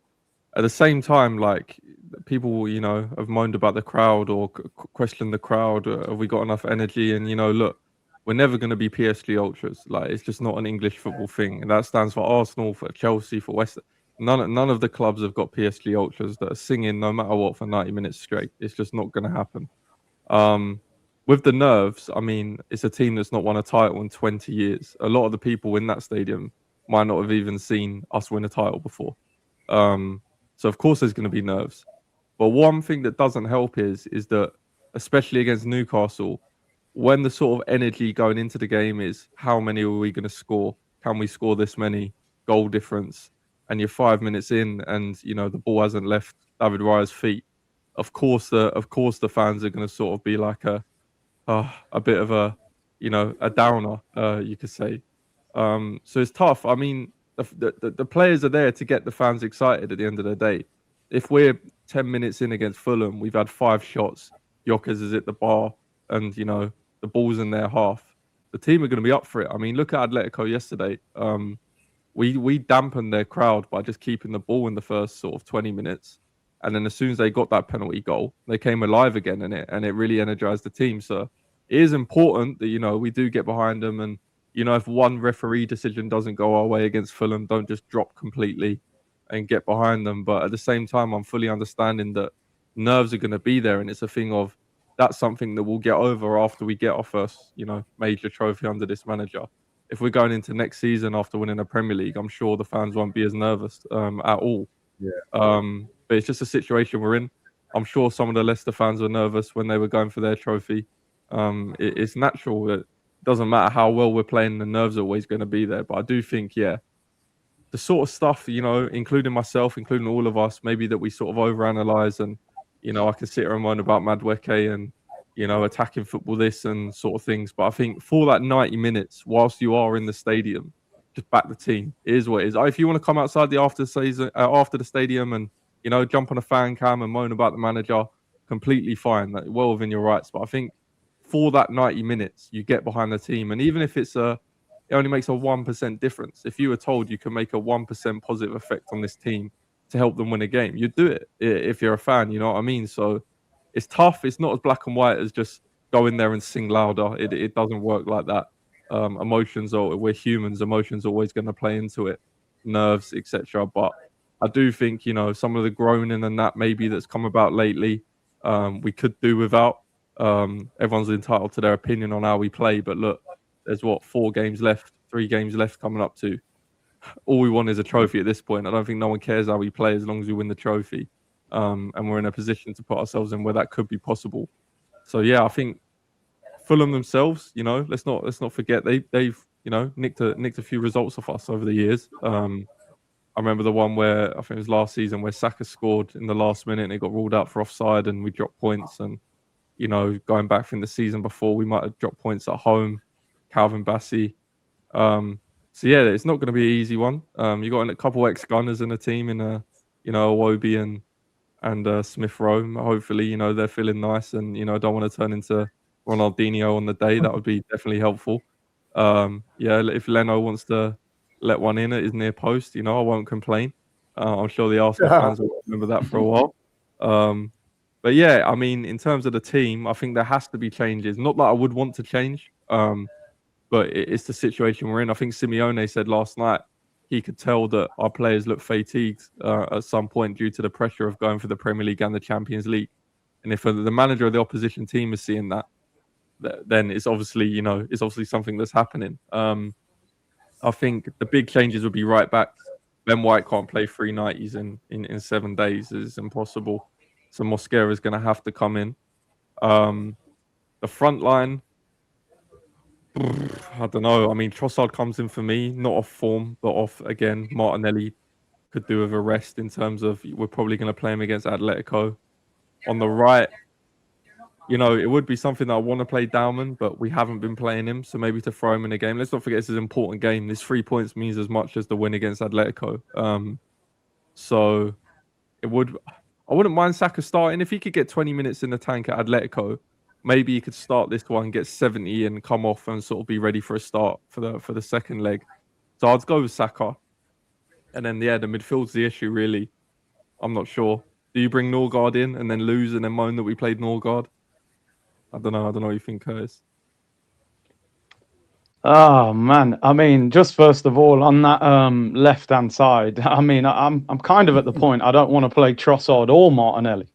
at the same time, like, people, you know, have moaned about the crowd or questioned the crowd. Have we got enough energy? And, you know, look, we're never going to be PSG ultras. Like, it's just not an English football thing. And that stands for Arsenal, for Chelsea, for West. None of the clubs have got PSG ultras that are singing no matter what for 90 minutes straight. It's just not going to happen. With the nerves, I mean, it's a team that's not won a title in 20 years. A lot of the people in that stadium might not have even seen us win a title before. So of course there's going to be nerves. But one thing that doesn't help is that, especially against Newcastle, when the sort of energy going into the game is how many are we going to score? Can we score this many? Goal difference? And you're 5 minutes in, and the ball hasn't left David Raya's feet. Of course, the fans are going to sort of be like a bit of a a downer, you could say. So it's tough. I mean, the players are there to get the fans excited at the end of the day. If we're 10 minutes in against Fulham, we've had 5 shots, Yockers is at the bar, and the ball's in their half, the team are going to be up for it. I mean, look at Atletico yesterday. We dampened their crowd by just keeping the ball in the first sort of 20 minutes. And then as soon as they got that penalty goal, they came alive again, and it really energized the team. So it is important that, we do get behind them. And, if one referee decision doesn't go our way against Fulham, don't just drop completely and get behind them. But at the same time, I'm fully understanding that nerves are going to be there. And it's a thing of, that's something that we'll get over after we get our first, major trophy under this manager. If we're going into next season after winning a Premier League, I'm sure the fans won't be as nervous at all. Yeah. But it's just a situation we're in. I'm sure some of the Leicester fans were nervous when they were going for their trophy. It's natural that it doesn't matter how well we're playing, the nerves are always going to be there. But I do think, the sort of stuff, including myself, including all of us, maybe that we sort of overanalyze, and, I can sit here and moan about Madueke and, attacking football, this and sort of things. But I think for that 90 minutes, whilst you are in the stadium, just back the team. It is what it is. If you want to come outside after the stadium and, jump on a fan cam and moan about the manager, completely fine. Like, well within your rights. But I think for that 90 minutes, you get behind the team. And even if it only makes a 1% difference, if you were told you can make a 1% positive effect on this team to help them win a game, you'd do it if you're a fan, you know what I mean? So it's tough. It's not as black and white as just go in there and sing louder. It doesn't work like that. We're humans. Emotions are always going to play into it, nerves, etc. But I do think, some of the groaning and that maybe that's come about lately, we could do without. Everyone's entitled to their opinion on how we play, but look, there's 3 games left coming up to. All we want is a trophy at this point. I don't think no one cares how we play as long as we win the trophy, and we're in a position to put ourselves in where that could be possible. So yeah, I think Fulham themselves, let's not forget they've nicked a few results off us over the years. I remember the one where I think it was last season where Saka scored in the last minute and it got ruled out for offside and we dropped points. And going back from the season before, we might have dropped points at home. Calvin Bassey. So yeah, it's not going to be an easy one. You got a couple ex-Gunners in the team in Iwobi and Smith Rowe. Hopefully, they're feeling nice and don't want to turn into Ronaldinho on the day. That would be definitely helpful. If Leno wants to let one in at his near post, I won't complain. I'm sure the Arsenal fans will remember that for a while. But yeah, I mean, in terms of the team, I think there has to be changes. Not that I would want to change, but it's the situation we're in. I think Simeone said last night he could tell that our players look fatigued at some point due to the pressure of going for the Premier League and the Champions League. And if the manager of the opposition team is seeing that, then it's obviously, something that's happening. I think the big changes would be right back. Ben White can't play 3 90s in 7 days. It's impossible. So Mosquera is going to have to come in. The front line, I don't know. I mean, Trossard comes in for me, not off form, but off again. Martinelli could do with a rest in terms of we're probably going to play him against Atletico. On the right, it would be something that I want to play Dauman, but we haven't been playing him. So maybe to throw him in a game. Let's not forget this is an important game. This 3 points means as much as the win against Atletico. So I wouldn't mind Saka starting. If he could get 20 minutes in the tank at Atletico, maybe he could start this one, get 70 and come off and sort of be ready for a start for the second leg. So I'd go with Saka. And then, the midfield's the issue, really. I'm not sure. Do you bring Norgard in and then lose and then moan that we played Norgard? I don't know what you think, Curtis. Oh man, I mean, just first of all on that left-hand side, I mean, I'm kind of at the point I don't want to play Trossard or Martinelli.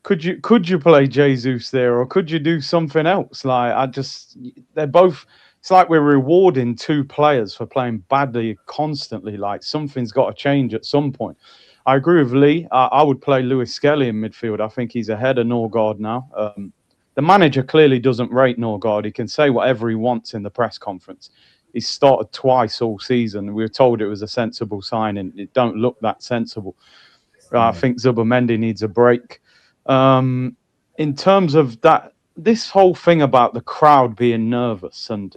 Could you play Jesus there, or could you do something else? They're both. It's like we're rewarding 2 players for playing badly constantly. Like something's got to change at some point. I agree with Lee. I would play Lewis Skelly in midfield. I think he's ahead of Norgard now. the manager clearly doesn't rate Norgard. He can say whatever he wants in the press conference. He's started twice all season. We were told it was a sensible signing. It don't look that sensible. I think Zubomendi needs a break. In terms of that, this whole thing about the crowd being nervous and,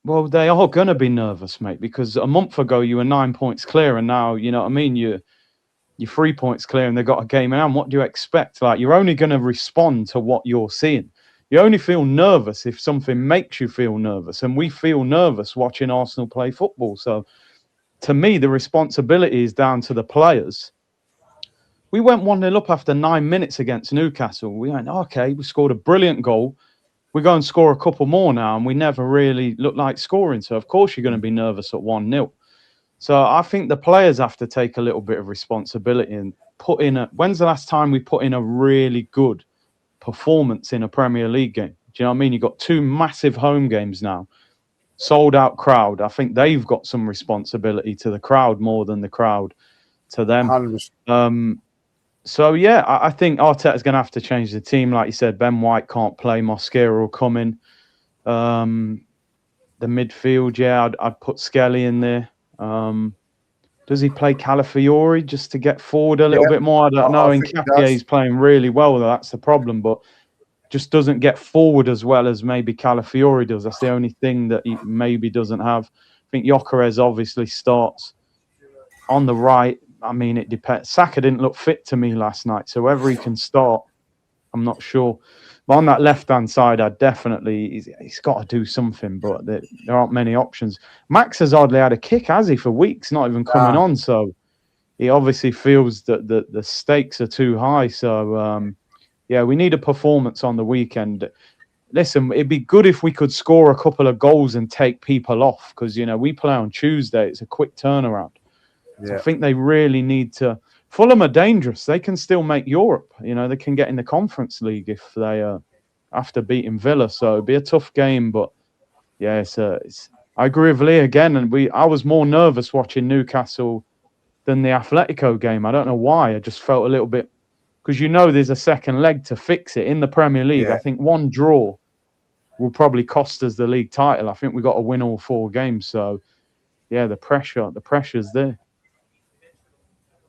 well, they are going to be nervous, mate, because a month ago you were 9 points clear and now, you're 3 points clear and they've got a game in hand. What do you expect? Like, you're only going to respond to what you're seeing. You only feel nervous if something makes you feel nervous. And we feel nervous watching Arsenal play football. So to me, the responsibility is down to the players. We went 1-0 up after 9 minutes against Newcastle. We went, okay, we scored a brilliant goal. We go and score a couple more now, and we never really look like scoring. So, of course, you're going to be nervous at 1-0. So I think the players have to take a little bit of responsibility and put in when's the last time we put in a really good performance in a Premier League game? Do you know what I mean? You've got 2 massive home games now, sold out crowd. I think they've got some responsibility to the crowd more than the crowd to them. 100%. So, yeah, I think Arteta's going to have to change the team. Like you said, Ben White can't play. Mosquera will come in. The midfield, yeah, I'd put Skelly in there. Does he play Calafiori just to get forward a little bit more? I don't know. Nketiah, he's playing really well. That's the problem, but just doesn't get forward as well as maybe Calafiori does. That's the only thing that he maybe doesn't have. I think Gyökeres obviously starts on the right. I mean, it depends. Saka didn't look fit to me last night, so whether he can start, I'm not sure. But on that left-hand side, he's got to do something, but there aren't many options. Max has hardly had a kick, has he, for weeks, not even coming on, so he obviously feels that the stakes are too high. So, yeah, we need a performance on the weekend. Listen, it'd be good if we could score a couple of goals and take people off, because, we play on Tuesday. It's a quick turnaround. So I think they really need to. Fulham are dangerous. They can still make Europe. They can get in the Conference League if they after beating Villa. So it'd be a tough game. But yeah, I agree with Lee again. And I was more nervous watching Newcastle than the Atletico game. I don't know why. I just felt a little bit, because there's a second leg to fix it in the Premier League. Yeah. I think one draw will probably cost us the league title. I think we got to win all 4 games. So yeah, the pressure's there.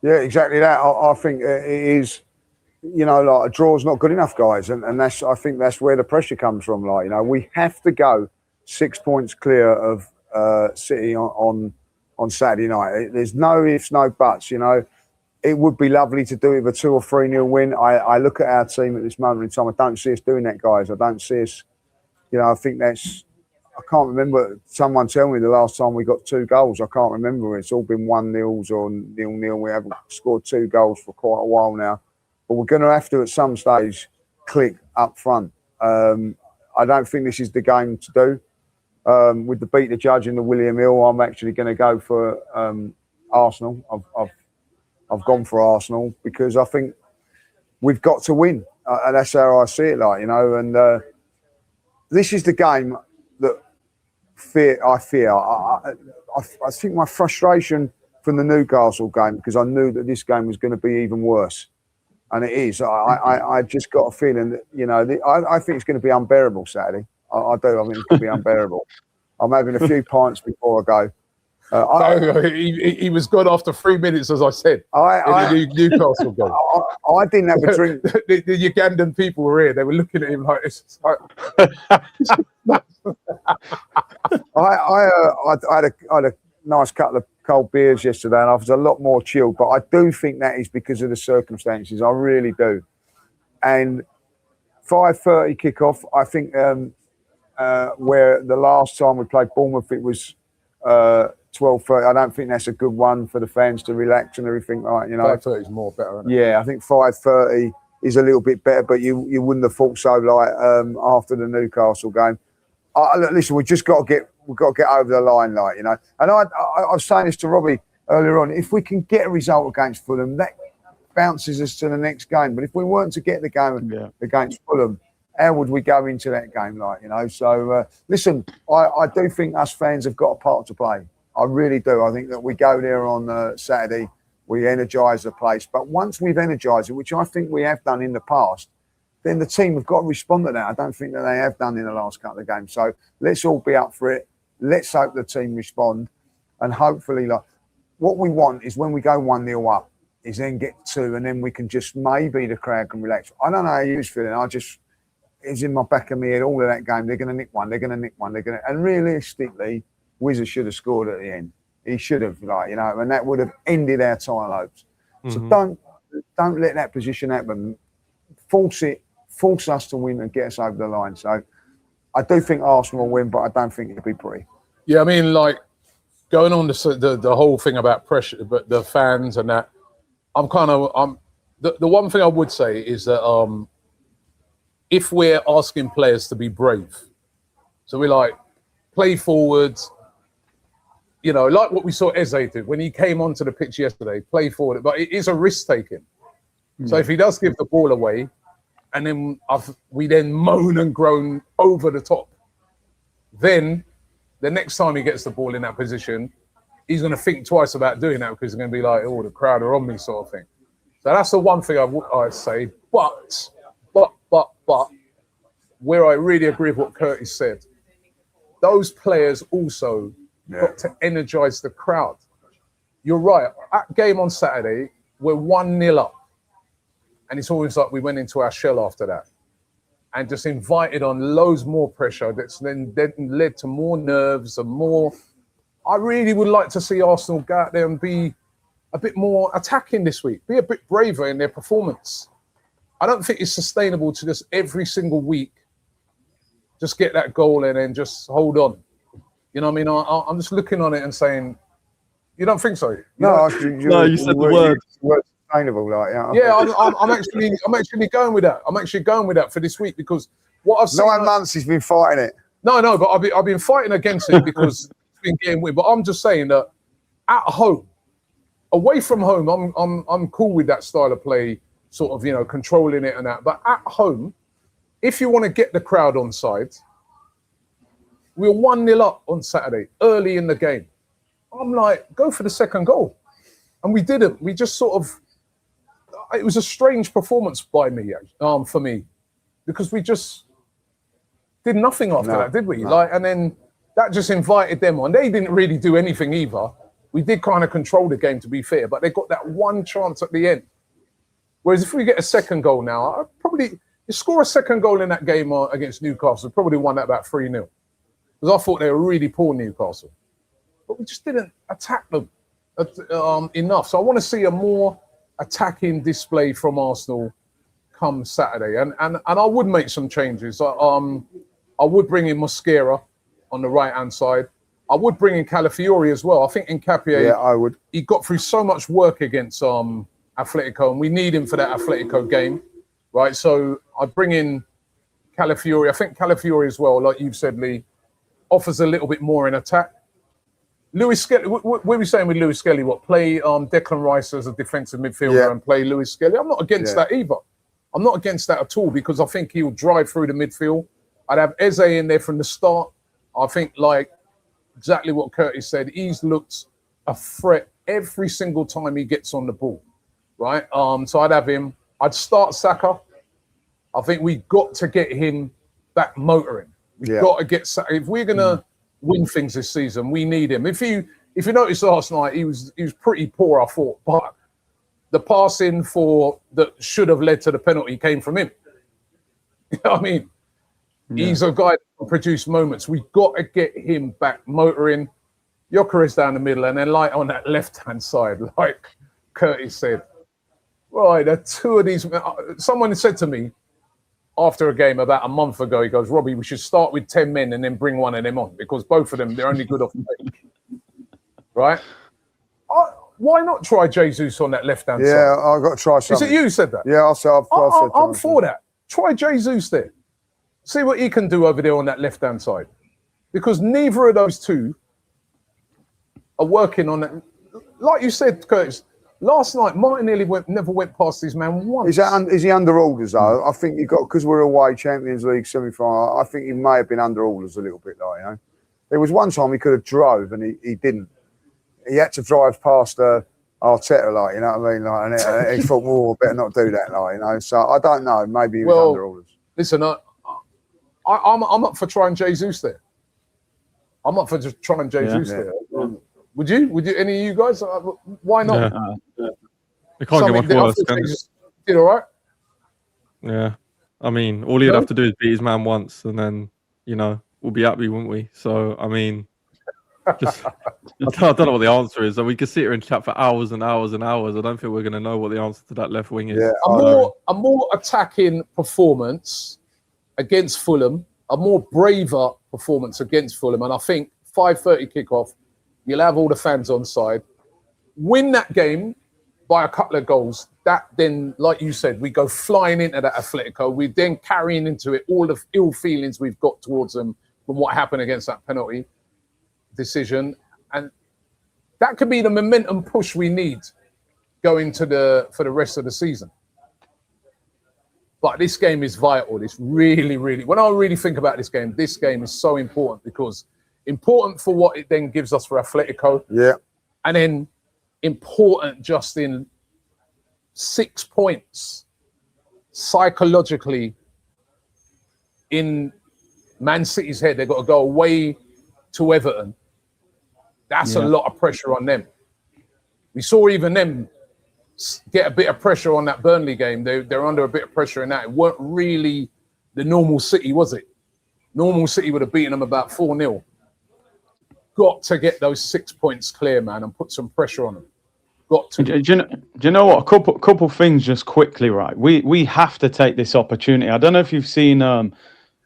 Yeah, exactly that. I think it is, like a draw's not good enough, guys. And I think that's where the pressure comes from. We have to go 6 points clear of City on Saturday night. There's no ifs, no buts, It would be lovely to do it with a 2 or 3-0 win. I look at our team at this moment in time. I don't see us doing that, guys. I don't see us, I think I can't remember. Someone tell me the last time we got 2 goals. I can't remember. It's all been 1-0s or 0-0. We haven't scored 2 goals for quite a while now. But we're going to have to, at some stage, click up front. I don't think this is the game to do. With the beat the judge in the William Hill, I'm actually going to go for Arsenal. I've gone for Arsenal because I think we've got to win. And that's how I see it, And this is the game that I fear. I think my frustration from the Newcastle game, because I knew that this game was going to be even worse, and it is. I just got a feeling that I think it's going to be unbearable Saturday. I do. I think it's going to be unbearable. I'm having a few pints before I go. He was gone after 3 minutes, as I said. In the Newcastle game. I didn't have a drink. The Ugandan people were here. They were looking at him like this. I had a nice couple of cold beers yesterday, and I was a lot more chilled. But I do think that is because of the circumstances. I really do. And 5:30 kickoff. I think where the last time we played Bournemouth, it was 12:30. I don't think that's a good one for the fans to relax and everything. 5:30 is more better. Isn't it? Yeah, I think 5:30 is a little bit better, but you wouldn't have thought so. After the Newcastle game. Listen, we've got to get over the line, And I was saying this to Robbie earlier on. If we can get a result against Fulham, that bounces us to the next game. But if we weren't to get the game against Fulham, how would we go into that game, So listen, I do think us fans have got a part to play. I really do. I think that we go there on Saturday, we energise the place. But once we've energised it, which I think we have done in the past, then the team have got to respond to that. I don't think that they have done in the last couple of games. So let's all be up for it. Let's hope the team respond, and hopefully, like, what we want is when we go 1-0 up, is then get 2, and then we can just, maybe the crowd can relax. I don't know how you was feeling. It's in my back of my head all of that game. They're going to nick one. And realistically, Wizard should have scored at the end. He should have, and that would have ended our title hopes. So don't let that position happen. Force us to win and get us over the line. So I do think Arsenal will win, but I don't think it'll be pretty. Yeah, I mean, like, going on the whole thing about pressure, but the fans and that, the one thing I would say is that if we're asking players to be brave, so we like play forwards, like what we saw Eze do when he came onto the pitch yesterday, play forward, but it is a risk taking. So if he does give the ball away, and then we then moan and groan over the top, then the next time he gets the ball in that position, he's going to think twice about doing that, because he's going to be like, oh, the crowd are on me, sort of thing. So that's the one thing I'd say. But where I really agree with what Curtis said, those players also got to energise the crowd. You're right. At game on Saturday, we're 1-0 up. And it's always like we went into our shell after that and just invited on loads more pressure. That's then led to more nerves and more. I really would like to see Arsenal go out there and be a bit more attacking this week, be a bit braver in their performance. I don't think it's sustainable to just every single week just get that goal and then just hold on. You know what I mean? I'm just looking on it and saying, you don't think so? You said the word. Sustainable, I'm actually going with that. I'm actually going with that for this week, because what I've seen. 9 months he's been fighting it. No, but I've been fighting against it because it's been getting weird. But I'm just saying that at home, away from home, I'm cool with that style of play, sort of, controlling it and that. But at home, if you want to get the crowd on side, we were 1-0 up on Saturday, early in the game. I'm like, go for the second goal. And we didn't. We just sort of, it was a strange performance by me, for me, because we just did nothing after that, did we? No. And then that just invited them on. They didn't really do anything either. We did kind of control the game, to be fair, but they got that one chance at the end. Whereas if we get a second goal now, you score a second goal in that game against Newcastle, probably won that about 3-0. Because I thought they were really poor, Newcastle. But we just didn't attack them enough. So I want to see a more attacking display from Arsenal come Saturday. And I would make some changes. I would bring in Mosquera on the right-hand side. I would bring in Calafiori as well. I think Nketiah, I would. He got through so much work against Atletico, and we need him for that Atletico game, right? So I'd bring in Calafiori. I think Calafiori as well, like you've said, Lee, offers a little bit more in attack. Lewis Skelly, what were we saying with Lewis Skelly? What, play Declan Rice as a defensive midfielder and play Lewis Skelly? I'm not against that either. I'm not against that at all, because I think he'll drive through the midfield. I'd have Eze in there from the start. I think, like exactly what Curtis said, he's looked a threat every single time he gets on the ball, right? So I'd have him. I'd start Saka. I think we've got to get him back motoring. We've got to get Saka. If we're going to win things this season, we need him. If you noticed last night, he was pretty poor, I thought, but the passing that should have led to the penalty came from him. You know what I mean? Yeah. He's a guy that can produce moments. We've got to get him back motoring. Gyökeres down the middle, and then like on that left-hand side, like Curtis said. Right, there are two of these. Someone said to me after a game about a month ago, he goes, Robbie, we should start with 10 men and then bring one of them on, because both of them, they're only good off the bench. Right? Why not try Jesus on that left-hand side? Yeah, I've got to try something. Is it you who said that? Yeah, I'll say I'm for that. Try Jesus there. See what he can do over there on that left-hand side. Because neither of those two are working on that. Like you said, Curtis, last night, Martinelli never went past his man once. Is he under orders, though? I think because we're away, Champions League semi-final, I think he may have been under orders a little bit, though, There was one time he could have drove and he didn't. He had to drive past Arteta, like, you know what I mean? Like, and he thought, well, better not do that, like, you know. So I don't know. Maybe he was under orders. Listen, I'm up for trying Jesus there. I'm up for just trying Jesus there. Would you? Any of you guys? Why not? It can't get much worse. Did all right. Yeah, I mean, all he'd have to do is beat his man once, and then we'll be happy, wouldn't we? So I mean, just I don't know what the answer is. We could sit here and chat for hours and hours and hours. I don't think we're going to know what the answer to that left wing is. Yeah, a more attacking performance against Fulham, a more braver performance against Fulham, and I think 5:30 kickoff. You'll have all the fans on side. Win that game by a couple of goals. That then, like you said, we go flying into that Atletico. We're then carrying into it all the ill feelings we've got towards them from what happened against that penalty decision. And that could be the momentum push we need going for the rest of the season. But this game is vital. It's really, really, when I really think about this game is so important because important for what it then gives us for Atletico. Yeah. And then important just in 6 points psychologically in Man City's head. They've got to go away to Everton. That's a lot of pressure on them. We saw even them get a bit of pressure on that Burnley game. They're under a bit of pressure in that. It weren't really the normal City, was it? Normal City would have beaten them about 4-0. Got to get those 6 points clear, man, and put some pressure on them. Got to. Do you know what? A couple things just quickly, right? We have to take this opportunity. I don't know if you've seen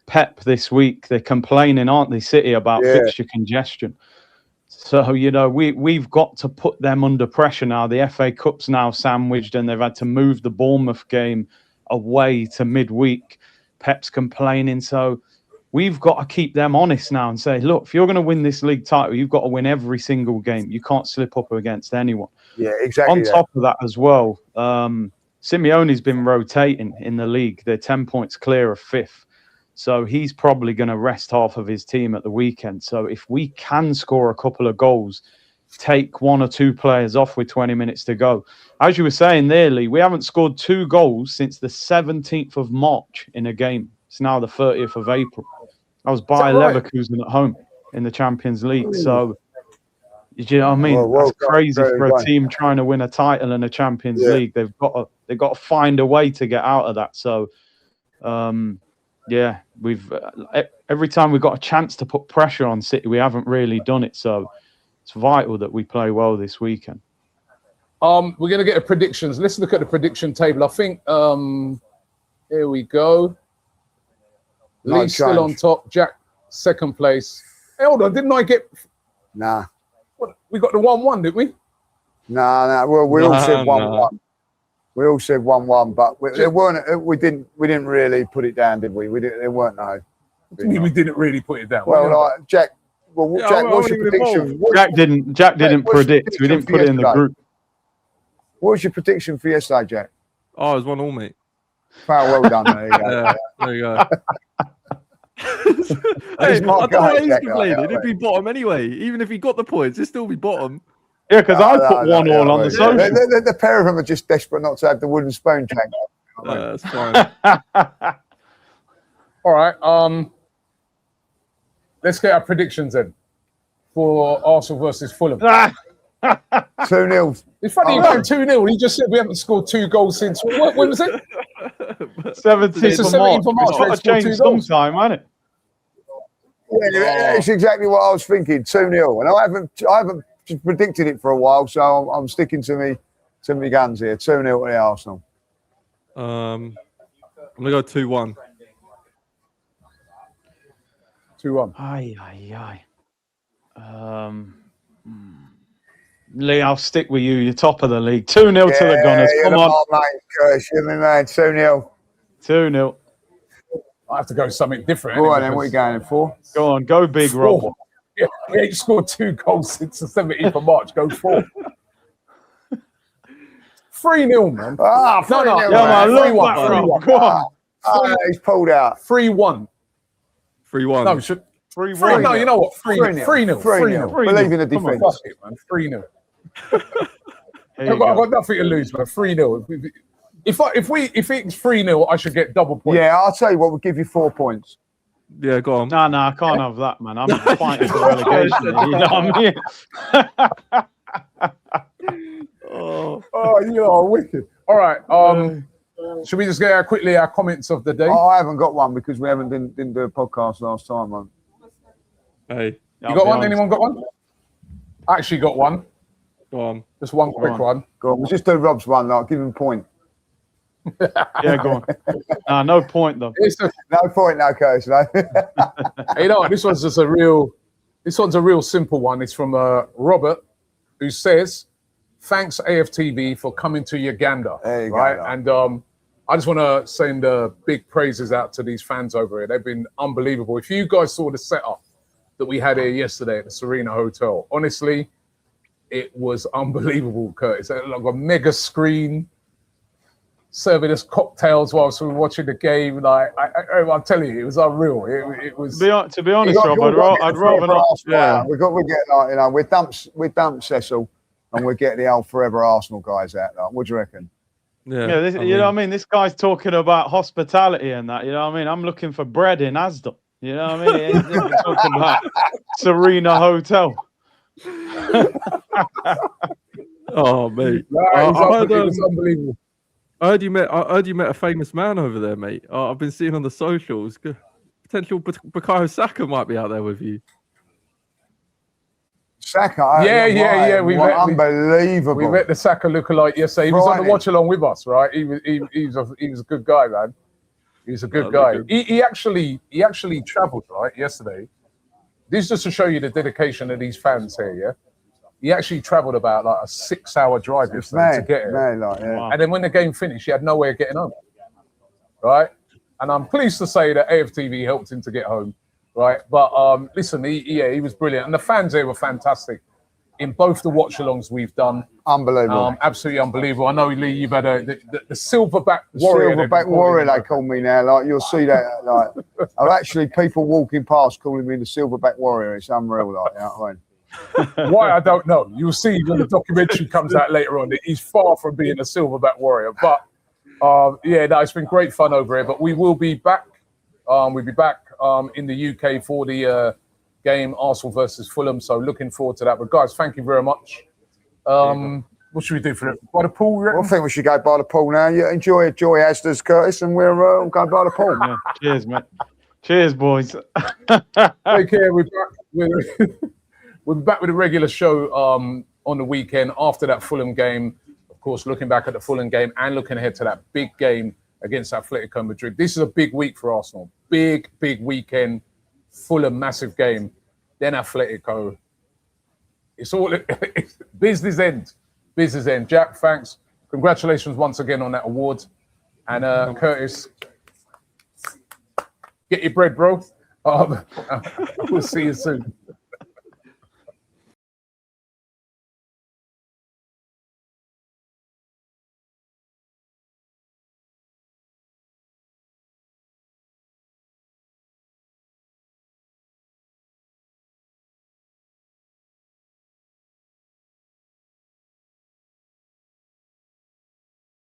Pep this week. They're complaining, aren't they, City, about fixture congestion. So, we've got to put them under pressure now. The FA Cup's now sandwiched and they've had to move the Bournemouth game away to midweek. Pep's complaining. So we've got to keep them honest now and say, look, if you're going to win this league title, you've got to win every single game. You can't slip up against anyone. Yeah, exactly. On top of that as well, Simeone's been rotating in the league. They're 10 points clear of fifth. So he's probably going to rest half of his team at the weekend. So if we can score a couple of goals, take one or two players off with 20 minutes to go. As you were saying there, Lee, we haven't scored 2 goals since the 17th of March in a game. It's now the 30th of April. I was by Leverkusen at home in the Champions League. So, you know what I mean? That's crazy for a team trying to win a title in a Champions League. They've got to find a way to get out of that. So, we've every time we've got a chance to put pressure on City, we haven't really done it. So, it's vital that we play well this weekend. We're going to get a predictions. Let's look at the prediction table. I think here we go. Lee's still on top. Jack, second place. Hey, hold on, didn't I get... Nah. What, we got the 1-1, didn't we? Nah. Well, we all said 1-1. We all said 1-1, but we didn't really put it down, did we? There weren't no. We didn't really put it down. Well, Jack, what's your prediction? Jack didn't predict. We didn't put it in the group. What was your prediction for yesterday, Jack? Oh, it was 1-1, mate. Oh, well done. There you go. Yeah, there you go. Hey, I don't know how he's complaining. It'd be bottom anyway. Even if he got the points, it'd still be bottom. Yeah, because I put 1-1 on the social. The pair of them are just desperate not to have the wooden spoon, Jack. That's fine. All right. Let's get our predictions then for Arsenal versus Fulham. 2-0. It's funny, you went 2-0. He just said we haven't scored 2 goals since. When was it? 17th of March. It's got to change sometime, hasn't it? Yeah, it's exactly what I was thinking. 2-0, and I haven't predicted it for a while, so I'm sticking to me guns here. 2-0 to the Arsenal. I'm gonna go 2-1. 2-1. Aye. Lee, I'll stick with you. You're top of the league. 2-0 to the Gunners. Come on, mate. Curse, you're my man. 2-0. 2-0. I have to go something different. Go on, then. What are you going for? Go on, go big, Rob. Yeah, we ain't scored 2 goals since the 17th of March. Go 4. 3-0, man. Ah, 3-0. No. Yeah, man. look 3-1. Go on. He's pulled out. 3-1. 3-1. No, we should. 3-1. No, you know what? 3-0. 3-0. Believe in the defence. Fuck it, man. 3-0. Here I've you got go. nothing to lose, man. 3-0. If it's 3-0, I should get double points. Yeah, I'll tell you what, we'll give you 4 points. Yeah, go on. No, I can't have that, man. I'm fighting for relegation. You know what I mean? Oh, you are wicked. All right. Should we just get quickly our comments of the day? Oh, I haven't got one because we didn't do a podcast last time, man. Hey, You got one? Anyone got one? I actually got one. go on. Just one quick one. Go on, we'll just do Rob's one. Like, give him a point. Yeah, go on. No point though. No point, no Curtis. No. You know what? This one's a real simple one. It's from Robert, who says, "Thanks AFTV for coming to Uganda." There you go, right? love. And I just want to send big praises out to these fans over here. They've been unbelievable. If you guys saw the setup that we had here yesterday at the Serena Hotel, honestly, it was unbelievable, Curtis. Like a mega screen, serving us cocktails whilst we were watching the game. Like I'm telling you, it was unreal. It was. To be honest, Rob, I'd rather not. Yeah, we're getting like, you know, we're dumped Cecil, and we're getting the old Forever Arsenal guys out. Like, what do you reckon? Yeah, This, you know what I mean? This guy's talking about hospitality and that. You know what I mean? I'm looking for bread in Asda. You know what I mean? We're talking about Serena Hotel. Oh, mate. It was unbelievable. I heard you met a famous man over there, mate. I've been seeing on the socials. Potential Bukayo Saka might be out there with you. Saka, Yeah. Unbelievable. We met the Saka lookalike yesterday. He was on the watch along with us, right? He was a good guy, man. He's a good guy. He actually travelled, right, yesterday. This is just to show you the dedication of these fans here, yeah? He actually travelled about like a 6-hour drive yesterday to get here. Wow. And then when the game finished, he had no way of getting home, right? And I'm pleased to say that AFTV helped him to get home, right? But listen, he was brilliant. And the fans here were fantastic in both the watch-alongs we've done. Unbelievable. Absolutely unbelievable. I know, Lee, you've had the silverback warrior. Silverback warrior, they call me now. Like, you'll see that. Like, I've actually people walking past calling me the silverback warrior. It's unreal, like, you know what I mean? Why, I don't know. You'll see when the documentary comes out later on that he's far from being a silverback warrior. But it's been great fun over here. But we will be back. We'll be back in the UK for the game, Arsenal versus Fulham. So looking forward to that. But guys, thank you very much. What should we do for it? By the pool? Well, I think we should go by the pool now. You enjoy Asda's, Curtis, and we'll go by the pool. Yeah. Cheers, mate. Cheers, boys. Take care. We're back. We'll be back with a regular show on the weekend after that Fulham game. Of course, looking back at the Fulham game and looking ahead to that big game against Atletico Madrid. This is a big week for Arsenal. Big weekend. Fulham, massive game. Then Atletico. It's all business end. Business end. Jack, thanks. Congratulations once again on that award. And Curtis, get your bread, bro. We'll see you soon.